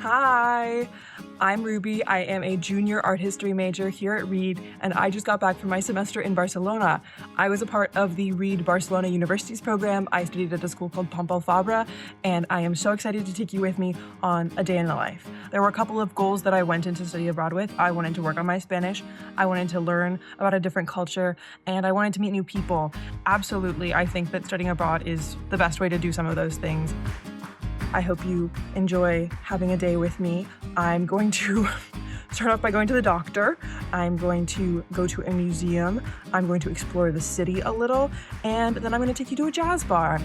Hi, I'm Ruby. I am a junior art history major here at Reed, and I just got back from my semester in Barcelona. I was a part of the Reed Barcelona University's program. I studied at a school called Pompeu Fabra, and I am so excited to take you with me on a day in the life. There were a couple of goals that I went into study abroad with. I wanted to work on my Spanish, I wanted to learn about a different culture, and I wanted to meet new people. Absolutely, I think that studying abroad is the best way to do some of those things. I hope you enjoy having a day with me. I'm going to start off by going to the doctor. I'm going to go to a museum. I'm going to explore the city a little, and then I'm going to take you to a jazz bar.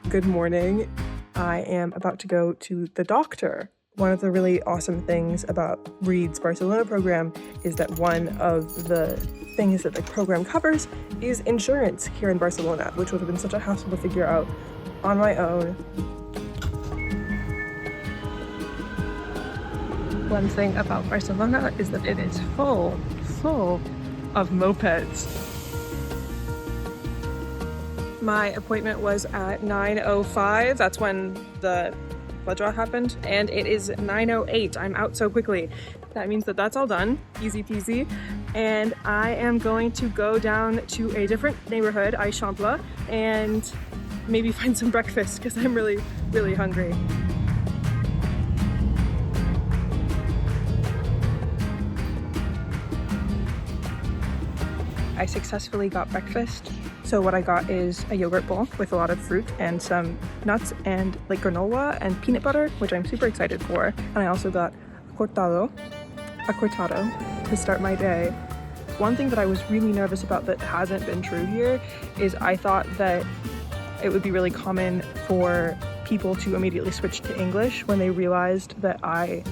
Good morning. I am about to go to the doctor. One of the really awesome things about Reed's Barcelona program is that one of the things that the program covers is insurance here in Barcelona, which would have been such a hassle to figure out on my own. One thing about Barcelona is that it is full of mopeds. My appointment was at 9:05. That's when the blood draw happened, and it is 9:08. I'm out so quickly. That means that that's all done, easy peasy. And I am going to go down to a different neighborhood, Eixample, and maybe find some breakfast because I'm really hungry. I successfully got breakfast. So what I got is a yogurt bowl with a lot of fruit and some nuts and like granola and peanut butter, which I'm super excited for. And I also got a cortado to start my day. One thing that I was really nervous about that hasn't been true here is I thought that it would be really common for people to immediately switch to English when they realized that I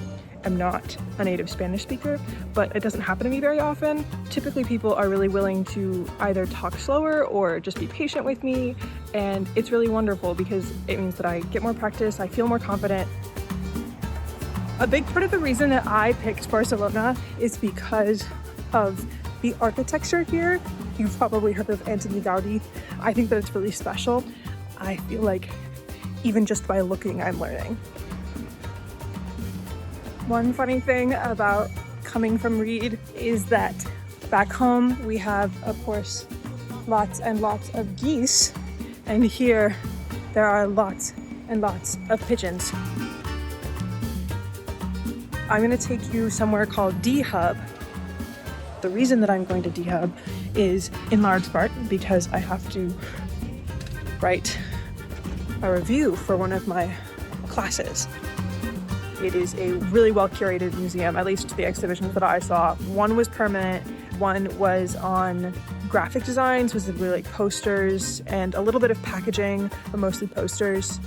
am not a native Spanish speaker, but it doesn't happen to me very often. Typically people are really willing to either talk slower or just be patient with me, and it's really wonderful because it means that I get more practice, I feel more confident. A big part of the reason that I picked Barcelona is because of the architecture here. You've probably heard of Antoni Gaudí. I think that it's really special. I feel like even just by looking, I'm learning. One funny thing about coming from Reed is that back home we have, of course, lots and lots of geese, and here there are lots and lots of pigeons. I'm going to take you somewhere called D-Hub. The reason that I'm going to D-Hub is in large part because I have to write a review for one of my classes. It is a really well-curated museum, at least the exhibitions that I saw. One was permanent, one was on graphic designs, specifically like posters and a little bit of packaging, but mostly posters.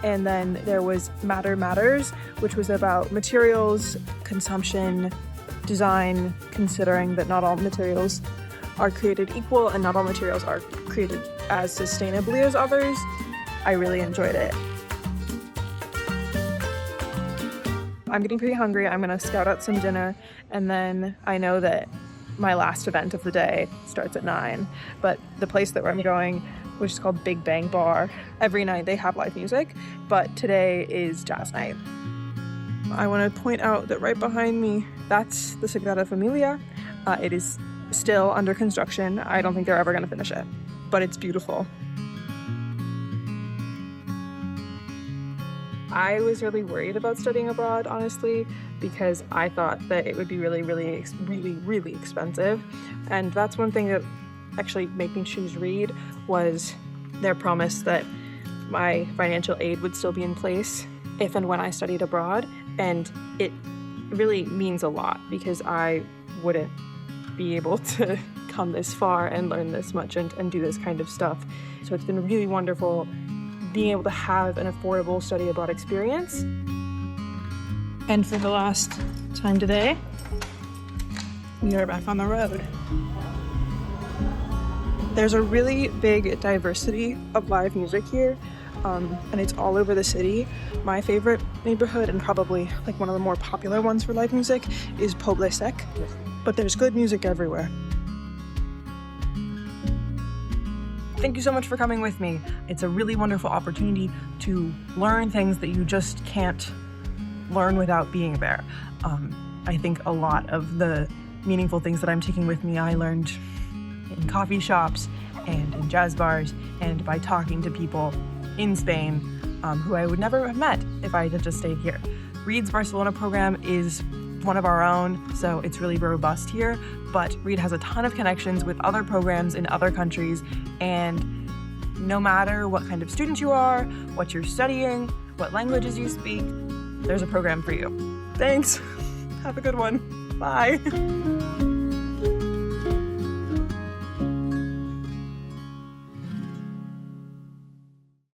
And then there was Matter Matters, which was about materials, consumption, design, considering that not all materials are created equal and not all materials are created as sustainably as others. I really enjoyed it. I'm getting pretty hungry. I'm gonna scout out some dinner, and then I know that my last event of the day starts at 9, but the place that I'm going, which is called Big Bang Bar, every night they have live music, but today is jazz night. I want to point out that right behind me, that's the Sagrada Familia. It is still under construction. I don't think they're ever gonna finish it, but it's beautiful. I was really worried about studying abroad, honestly, because I thought that it would be really expensive. And that's one thing that actually made me choose Reed was their promise that my financial aid would still be in place if and when I studied abroad. And it really means a lot because I wouldn't be able to come this far and learn this much and do this kind of stuff. So it's been really wonderful being able to have an affordable study abroad experience. And for the last time today, we are back on the road. There's a really big diversity of live music here, and it's all over the city. My favorite neighborhood, and probably like one of the more popular ones for live music, is Poble Sec, but there's good music everywhere. thank you so much for coming with me. It's a really wonderful opportunity to learn things that you just can't learn without being there. I think a lot of the meaningful things that I'm taking with me, I learned in coffee shops and in jazz bars and by talking to people in Spain who I would never have met if I had just stayed here. Reed's Barcelona program is one of our own, so it's really robust here, but Reed has a ton of connections with other programs in other countries, and no matter what kind of student you are, what you're studying, what languages you speak, there's a program for you. Thanks. Have a good one. Bye.